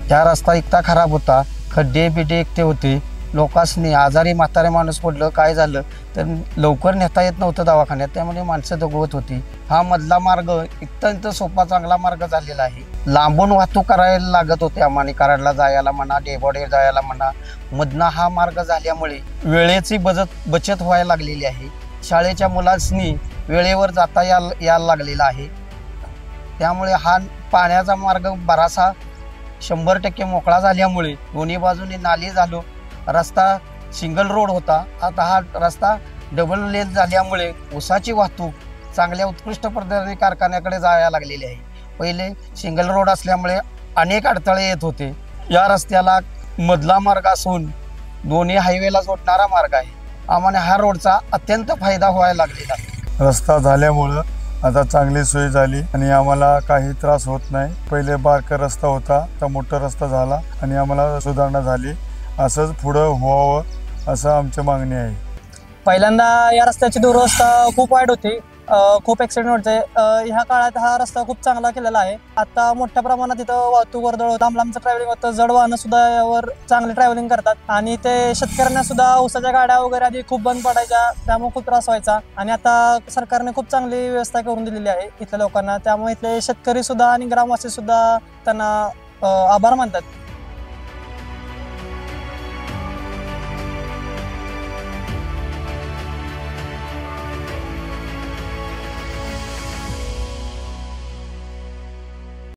या रस्ता इतका खराब होता, खड्डे बिड्डे एकटे होते, लोकांनी आजारी म्हातारे माणूस पडलं काय झालं तर लवकर नेता येत नव्हतं दवाखान्यात, त्यामुळे माणसं दगवत होती। हा मधला मार्ग अत्यंत सोपा चांगला मार्ग झालेला आहे। लांबून वाहतूक करायला लागत होते आम्हाला, कराडला जायला म्हणा, डेबोडे जायला म्हणा, मधना हा मार्ग झाल्यामुळे वेळेची बचत व्हायला लागलेली आहे। शाळेच्या मुलांनी वेळेवर जाता यायला लागलेला आहे। त्यामुळे हा पाण्याचा मार्ग बराचसा 100% मोकळा झाल्यामुळे दोन्ही बाजूने नाली झालो, रस्ता सिंगल रोड होता, आता हा रस्ता डबल लेन झाल्यामुळे ऊसाची वाहतूक चांगल्या उत्कृष्ट पद्धतीने कारखान्याकडे जायला लागलेली आहे। पहिले सिंगल रोड असल्यामुळे अनेक अडथळे येत होते। या रस्त्याला मधला मार्ग असून दोन्ही हायवेला जोडणारा मार्ग आहे। आम्हाला हा रोडचा अत्यंत फायदा व्हायला लागलेला आहे। रस्ता झाल्यामुळं आता चांगली सोय झाली आणि आम्हाला काही त्रास होत नाही। पहिले बारका रस्ता होता, आता मोठा रस्ता झाला आणि आम्हाला सुधारणा झाली। असंच पुढं व्हावं असं आमची मागणी आहे। पहिल्यांदा या रस्त्याची दुरवस्था खूप वाईट होती, खूप ॲक्सिडेंट होते। ह्या काळात हा रस्ता खूप चांगला केलेला आहे। आता मोठ्या प्रमाणात इथं वाहतूक वर्दळ होतं, लांबचं ट्रॅव्हलिंग होतं, जड वाहनं सुद्धा यावर चांगली ट्रॅव्हलिंग करतात आणि ते शेतकऱ्यांना सुद्धा ऊसाच्या गाड्या वगैरे आधी खूप बंद पडायच्या, त्यामुळे खूप त्रास व्हायचा आणि आता सरकारने खूप चांगली व्यवस्था करून दिलेली आहे इथल्या लोकांना, त्यामुळे इथले शेतकरी सुद्धा आणि ग्रामवासी सुद्धा त्यांना आभार मानतात।